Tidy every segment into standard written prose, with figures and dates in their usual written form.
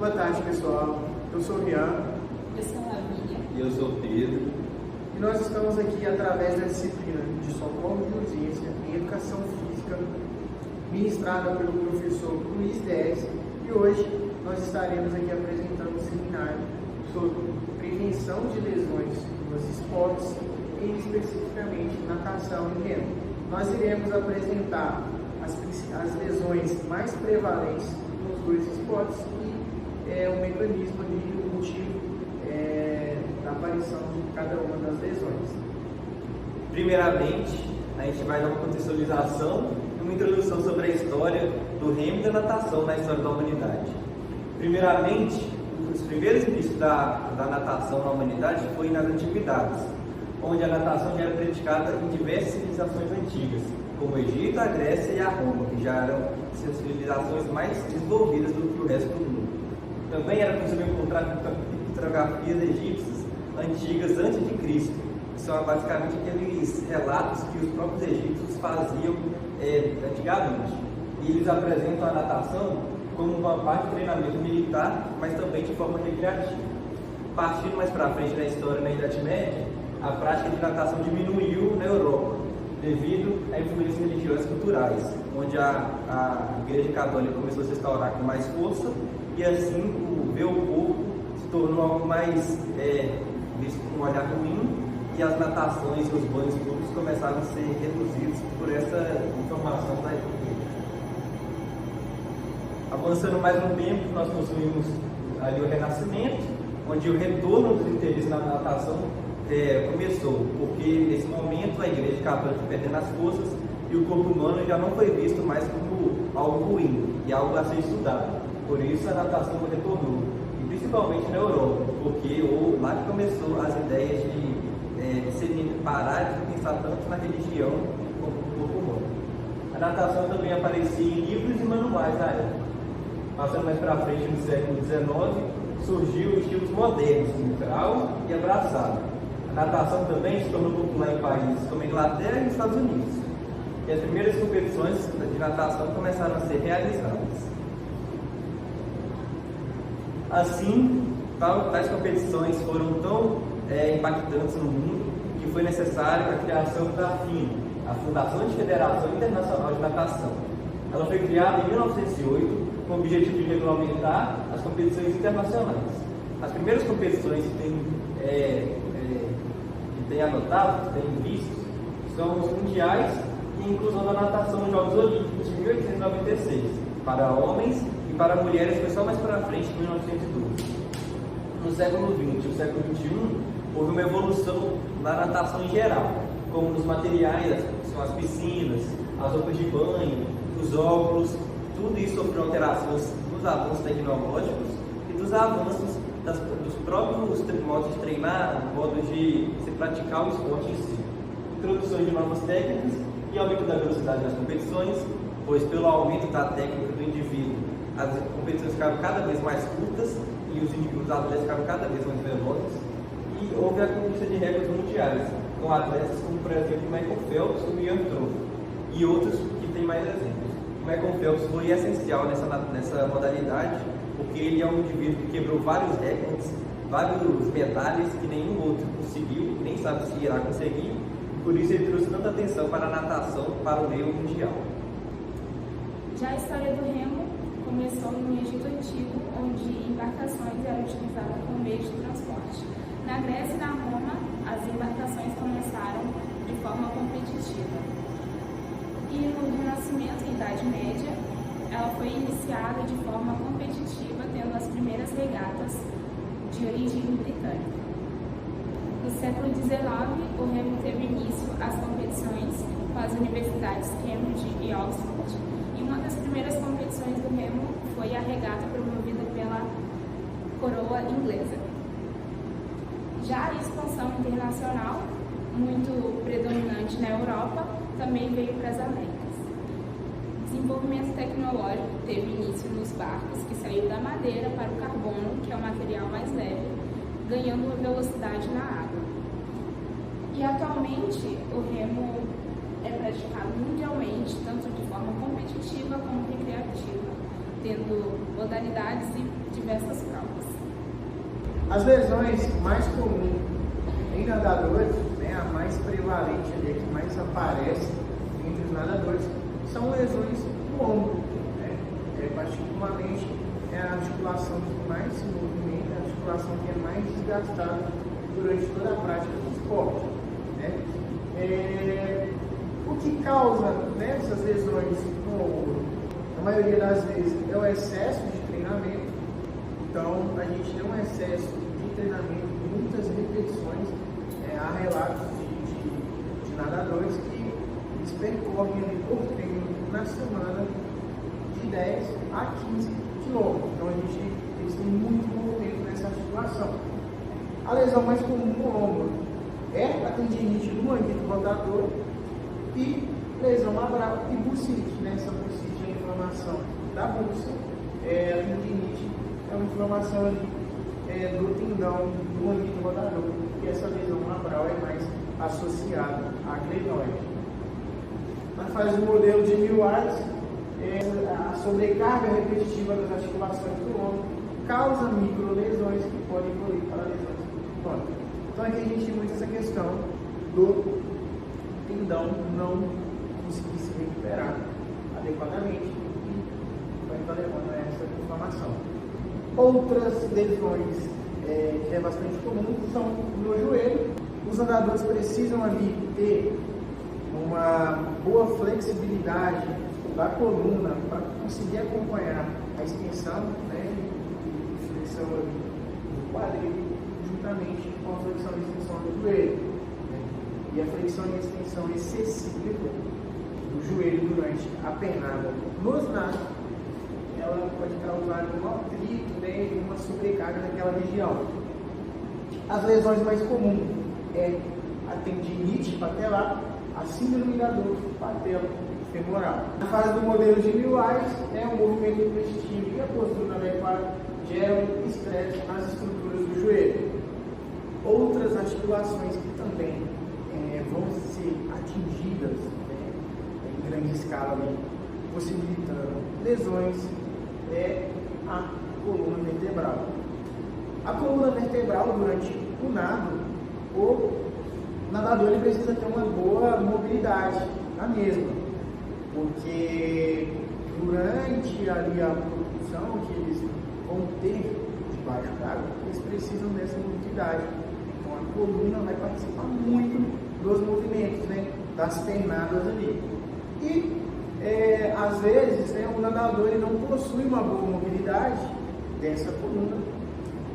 Boa tarde, pessoal. Eu sou o Rian. Eu sou a Lavínia. E eu sou o Pedro. E nós estamos aqui através da disciplina de Socorro de Urgência em Educação Física, ministrada pelo professor Luiz Dez. E hoje nós estaremos aqui apresentando um seminário sobre prevenção de lesões nos esportes, e especificamente natação e remo. Nós iremos apresentar as lesões mais prevalentes nos dois esportes e o mecanismo e o motivo da aparição de cada uma das lesões. Primeiramente, a gente vai dar uma contextualização e uma introdução sobre a história do remo e da natação na história da humanidade. Primeiramente, os primeiros inícios da natação na humanidade foi nas antiguidades, onde a natação já era praticada em diversas civilizações antigas, como o Egito, a Grécia e a Roma, que já eram civilizações mais desenvolvidas do que o resto do mundo. Também era possível encontrar pictografias egípcias antigas antes de Cristo, que são basicamente aqueles relatos que os próprios egípcios faziam antigamente. E eles apresentam a natação como uma parte do treinamento militar, mas também de forma recreativa. Partindo mais para frente da história, na Idade Média, a prática de natação diminuiu na Europa, devido a influências religiosas e culturais, onde a Igreja Católica começou a se restaurar com mais força, e assim ver o corpo se tornou algo mais visto com um olhar ruim, e as natações e os banhos públicos começaram a ser reduzidos por essa informação da Igreja. Avançando mais um tempo, nós possuímos ali o Renascimento, onde o retorno dos interesses na natação começou, porque nesse momento a Igreja Católica perdendo as forças e o corpo humano já não foi visto mais como algo ruim e algo a ser estudado. Por isso a natação retornou, e principalmente na Europa, porque lá que começou as ideias de parar de pensar tanto na religião como no corpo humano. A natação também aparecia em livros e manuais da época. Passando mais para frente, no século XIX, surgiu estilos modernos, como crawl e abraçado. A natação também se tornou popular em países como a Inglaterra e os Estados Unidos, e as primeiras competições de natação começaram a ser realizadas. Assim, tais competições foram tão impactantes no mundo que foi necessário a criação da FINA, a Fundação de Federação Internacional de Natação. Ela foi criada em 1908 com o objetivo de regulamentar as competições internacionais. As primeiras competições que tem anotado, tem visto, são os mundiais e a inclusão da natação nos Jogos Olímpicos de 1896, para homens, e para mulheres foi só mais para frente, em 1912. No século XX e no século XXI, houve uma evolução na natação em geral, como nos materiais, são as piscinas, as roupas de banho, os óculos, tudo isso sofreu alterações dos avanços tecnológicos e dos avanços dos próprios modos de treinar, modos de se praticar o esporte em si. Introduções de novas técnicas e aumento da velocidade das competições, pois pelo aumento da técnica do indivíduo, as competições ficaram cada vez mais curtas e os atletas ficaram cada vez mais velozes, e houve a conquista de recordes mundiais, com atletas como, por exemplo, Michael Phelps e Ian Thorpe, e outros que têm mais exemplos. O Michael Phelps foi essencial nessa modalidade, porque ele é um indivíduo que quebrou vários recordes, vários medalhas que nenhum outro conseguiu, nem sabe se irá conseguir, e por isso ele trouxe tanta atenção para a natação, para o meio mundial. Já a história do remo começou no Egito Antigo, onde embarcações eram utilizadas como meio de transporte. Na Grécia e na Roma, as embarcações começaram de forma competitiva. E no Renascimento e Idade Média, ela foi iniciada de forma competitiva, tendo as primeiras regatas de origem britânica. No século XIX, o remo teve início às competições com as universidades Cambridge e Oxford, e uma das primeiras competições do remo foi a regata promovida pela coroa inglesa. Já a expansão internacional, muito predominante na Europa, também veio para as Américas. O desenvolvimento tecnológico teve início nos barcos, que saiu da madeira para o carbono, que é o material mais leve, ganhando velocidade na água. E atualmente o remo é praticado mundialmente, tanto de forma competitiva como recreativa, tendo modalidades e diversas As lesões mais comuns em nadadores, né, a mais prevalente ali, a que mais aparece entre os nadadores, são lesões no ombro, né? Particularmente é a articulação que mais se movimenta, a articulação que é mais desgastada durante toda a prática do esporte, né? O que causa, né, essas lesões no ombro, a maioria das vezes, é o excesso de treinamento. Então, a gente tem um excesso de treinamento, muitas repetições. Há relatos de nadadores que eles percorrem ali por treino na semana de 10 a 15 quilômetros. Então, eles têm muito movimento nessa articulação. A lesão mais comum no ombro é a tendinite do manguito rotador e lesão labral e bursite, né? Essa bursite é a inflamação da bursa, a tendinite é uma inflamação ali, do tendão do manguito rotador, e essa lesão labral é mais associada à glenoide. Na fase do modelo de Milward, a sobrecarga repetitiva das articulações do ombro causa microlesões que podem evoluir para lesões crônicas. Então aqui a gente tem muito essa questão do tendão não conseguir se recuperar adequadamente e vai estar levando a essa inflamação. Outras lesões que é bastante comum são no joelho. Os nadadores precisam ali ter uma boa flexibilidade da coluna para conseguir acompanhar a extensão, né, e flexão do quadril juntamente com a flexão e extensão do joelho, né? E a flexão e extensão excessiva do joelho durante a pernada nos nados, ela pode causar um atrito, né, e uma sobrecarga naquela região. As lesões mais comuns é a tendinite patelar, a síndrome da dor patelo-femoral. Na fase do modelo de Milward, o movimento repetitivo e a postura adequada geram estresse nas estruturas do joelho. Outras articulações que também vão ser atingidas, né, em grande escala, ali, possibilitando lesões, é a coluna vertebral. A coluna vertebral, durante o nado, o nadador ele precisa ter uma boa mobilidade na mesma, porque durante ali a propulsão que eles vão ter debaixo d'água, eles precisam dessa mobilidade. Então a coluna vai participar muito dos movimentos, né, das pernadas ali. E às vezes, né, o nadador ele não possui uma boa mobilidade dessa coluna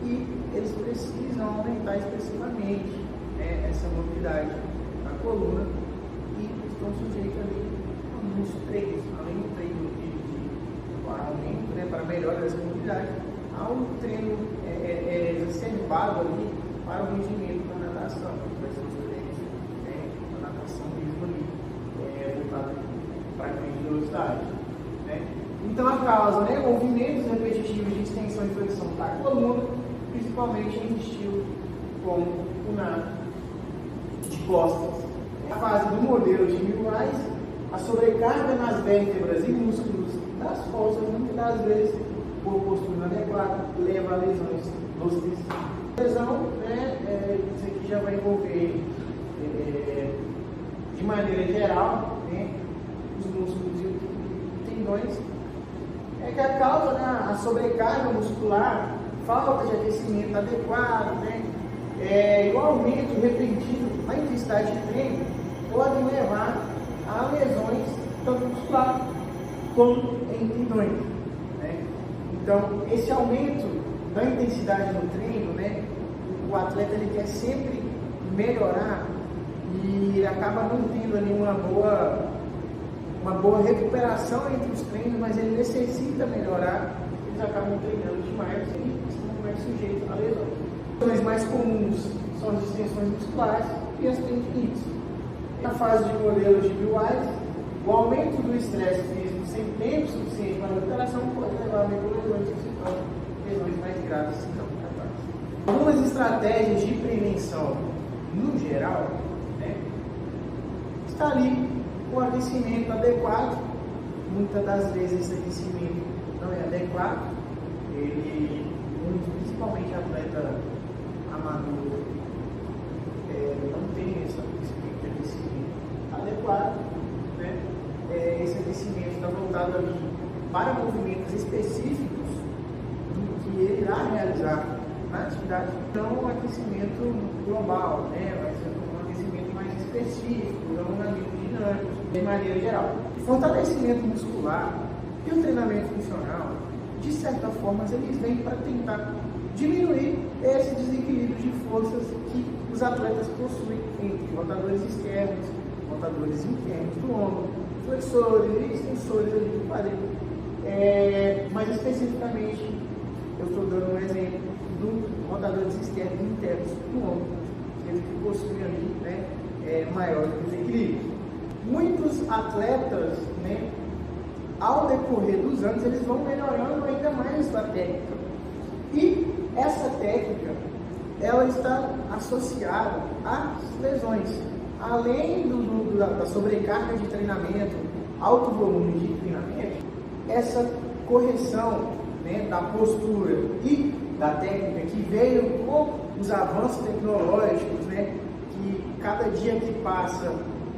e eles precisam aumentar expressivamente, né, essa mobilidade na coluna e estão sujeitos ali a muitos treinos, além do treino de aumento, né, para melhora dessa mobilidade, há um treino exacerbado ali para o rendimento da natação, vai ser os treinos, da natação mesmo ali, voltado para a grande velocidade, né? Então a causa, né, movimentos repetitivos de extensão e flexão da coluna, principalmente em estilo como o nado de costas. A fase do modelo de Milward, a sobrecarga nas vértebras e músculos das costas, muitas das vezes, por postura inadequada, leva a lesões dos tecidos. Lesão, né, isso aqui já vai envolver, de maneira geral, né, os músculos e tendões, que a causa, né, a sobrecarga muscular, falta de aquecimento adequado, né, e o aumento repentino na intensidade de treino podem levar a lesões tanto muscular como em tendões, né? Então, esse aumento da intensidade no treino, né, o atleta ele quer sempre melhorar e ele acaba não tendo ali uma boa recuperação entre os treinos, mas ele necessita melhorar, eles acabam treinando demais e estão mais sujeitos a lesões. As lesões mais comuns são as distensões musculares e as tendinites. Na fase de modelo de Milward, o aumento do estresse físico sem tempo suficiente para a recuperação pode levar a lesões que se tornam lesões mais graves se não tratadas. Algumas estratégias de prevenção, no geral, né, está ali o aquecimento adequado. Muitas das vezes esse aquecimento não é adequado, ele, principalmente atleta para movimentos específicos do que ele irá realizar na atividade. Não um aquecimento global, né? Vai ser um aquecimento mais específico, alongamento dinâmico, de maneira geral. O fortalecimento muscular e o treinamento funcional, de certa forma, eles vêm para tentar diminuir esse desequilíbrio de forças que os atletas possuem entre rotadores externos, rotadores internos do ombro, flexores e extensores ali do quadril. Mais especificamente, eu estou dando um exemplo dos rotadores externos e internos do ombro, eles que possuem ali, né, maior desequilíbrio. Muitos atletas, né, ao decorrer dos anos, eles vão melhorando ainda mais sua técnica. E essa técnica, ela está associada às lesões. Além da sobrecarga de treinamento, alto volume de treinamento, essa correção, né, da postura e da técnica que veio com os avanços tecnológicos, né, que cada dia que passa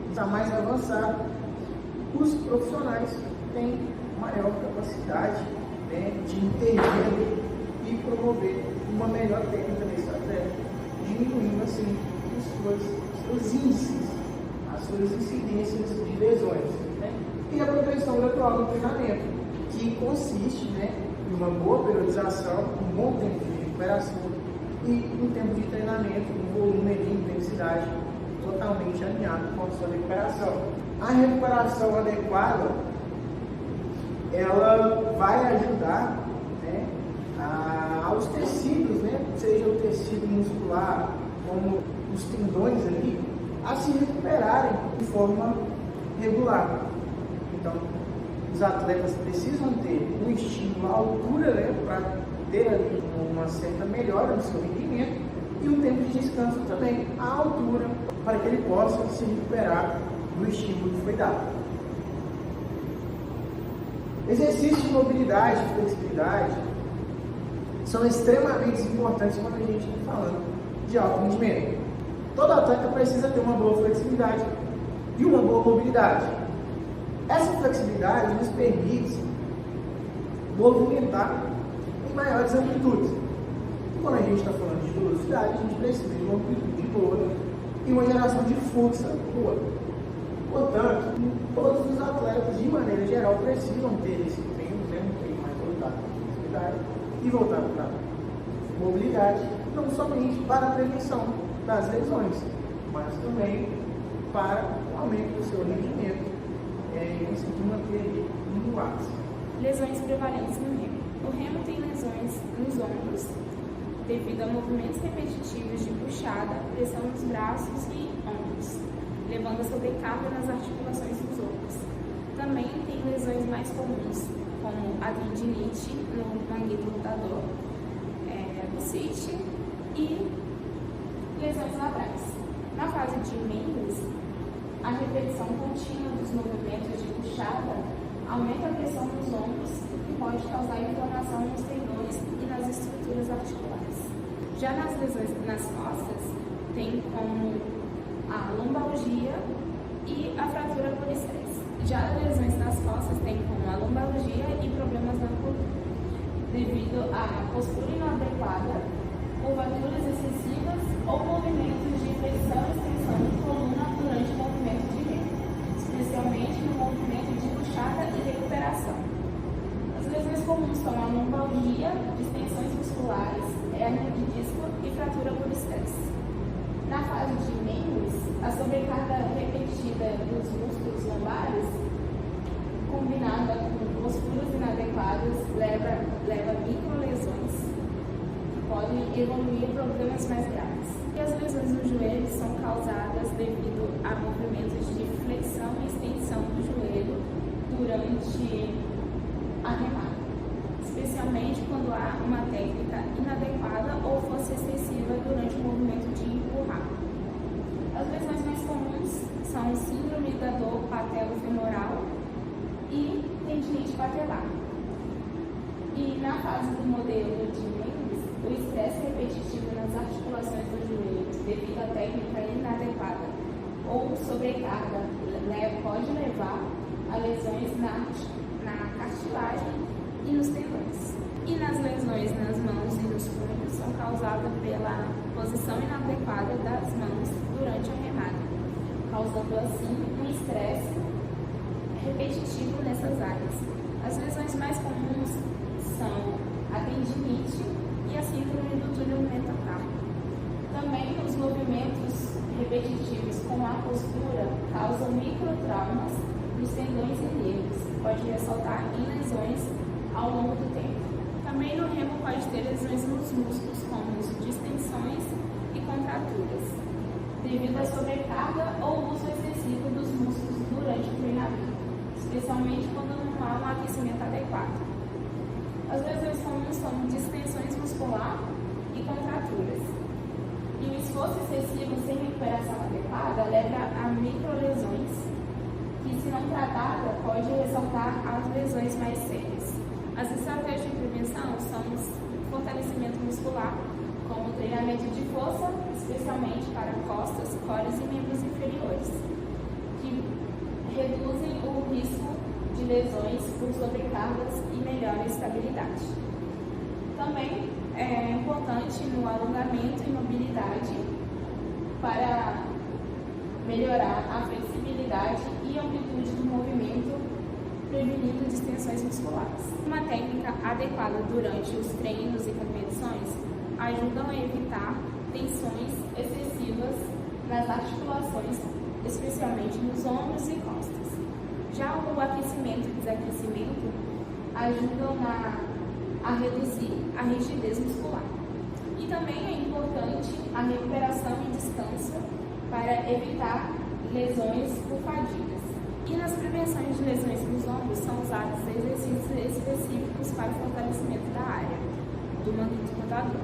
está mais avançado, os profissionais têm maior capacidade, né, de intervir e promover uma melhor técnica desse atleta, diminuindo assim os índices, as suas incidências de lesões, né? E a progressão gradual no treinamento, que consiste, né, em uma boa periodização, um bom tempo de recuperação e um tempo de treinamento, um volume de intensidade totalmente alinhado com a sua recuperação. A recuperação adequada, ela vai ajudar, né, aos tecidos, né, seja o tecido muscular, como os tendões ali, a se recuperarem de forma regular. Então, os atletas precisam ter um estímulo à altura, né, para ter ali uma certa melhora no seu rendimento e um tempo de descanso também à altura, para que ele possa se recuperar do estímulo que foi dado. Exercícios de mobilidade e flexibilidade são extremamente importantes quando a gente está falando de alto rendimento. Todo atleta precisa ter uma boa flexibilidade e uma boa mobilidade. Essa flexibilidade nos permite movimentar em maiores amplitudes. E quando a gente está falando de velocidade, a gente precisa de uma amplitude boa e uma geração de força boa. Portanto, todos os atletas, de maneira geral, precisam ter esse treino, um treino mais voltado para a flexibilidade e voltado para a mobilidade, não somente para a prevenção das lesões, mas também para o aumento do seu rendimento e conseguir manter no ápice. Lesões prevalentes no remo. O remo tem lesões nos ombros, devido a movimentos repetitivos de puxada, pressão nos braços e ombros, levando a sobrecarga nas articulações dos ombros. Também tem lesões mais comuns, como a tendinite no manguito rotador, bursite e lesões labrais. Na fase de membros, a repetição contínua dos movimentos de puxada aumenta a pressão nos ombros e pode causar inflamação nos tendões e nas estruturas articulares. Já nas lesões nas costas, tem como a lombalgia e a fratura por estresse. Já as lesões nas costas tem como a lombalgia e problemas na coluna, devido à postura inadequada, curvaturas excessivas ou movimentos de flexão e extensão de coluna durante o movimento de remo, especialmente no movimento de puxada e recuperação. As lesões comuns são a lombalgia, distensões musculares, hérnia de disco e fratura por estresse. Na fase de membros, a sobrecarga repetida dos músculos lombares, combinada com posturas inadequadas, leva a microlesões que podem evoluir a problemas mais graves. E as lesões no joelho são causadas devido a movimentos de flexão e extensão do joelho durante a remada, especialmente quando há uma técnica inadequada ou força excessiva durante o movimento de empurrar. As lesões mais comuns são síndrome da dor patelofemoral e tendinite patelar. E na fase do modelo de membros, o estresse repetitivo nas articulações do joelho devido à técnica inadequada ou sobrecarga pode levar a lesões na cartilagem e nos tendões. E nas lesões nas mãos e nos punhos são causadas pela posição inadequada das mãos durante a remada, causando assim um estresse repetitivo nessas áreas. As lesões mais comuns são a tendinite e a síndrome do túnel metatarso. Também os movimentos repetitivos com a postura causam microtraumas nos tendões e nervos, pode resultar em lesões ao longo do tempo. Também no remo pode ter lesões nos músculos, como distensões e contraturas, devido à sobrecarga ou uso excessivo dos músculos durante o treinamento, especialmente quando não há um aquecimento adequado. As lesões comuns são distensões muscular e contraturas. E o esforço excessivo sem recuperação adequada leva a microlesões, que, se não tratada, pode resultar às lesões mais sérias. As estratégias de prevenção são o fortalecimento muscular, como o treinamento de força, especialmente para costas, córes e membros inferiores, que reduzem o risco de lesões por sobrecargas e melhoram a estabilidade. Também é importante no alongamento e mobilidade para melhorar a flexibilidade e amplitude do movimento, prevenindo distensões musculares. Uma técnica adequada durante os treinos e competições ajuda a evitar tensões excessivas nas articulações, especialmente nos ombros e costas. Já o aquecimento e desaquecimento ajudam a reduzir a rigidez muscular. E também é importante a recuperação e descanso para evitar lesões por fadigas. E nas prevenções de lesões nos ombros são usados exercícios específicos para o fortalecimento da área do manguito rotador.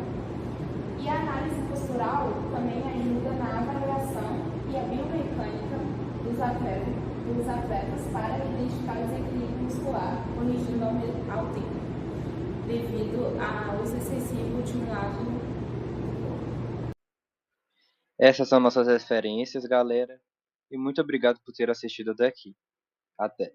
E a análise postural também ajuda na avaliação e a biomecânica dos atletas para identificar o desequilíbrio muscular, corrigindo ao tempo, devido ao uso excessivo de um lado do corpo. Essas são nossas referências, galera, e muito obrigado por ter assistido até aqui. Até!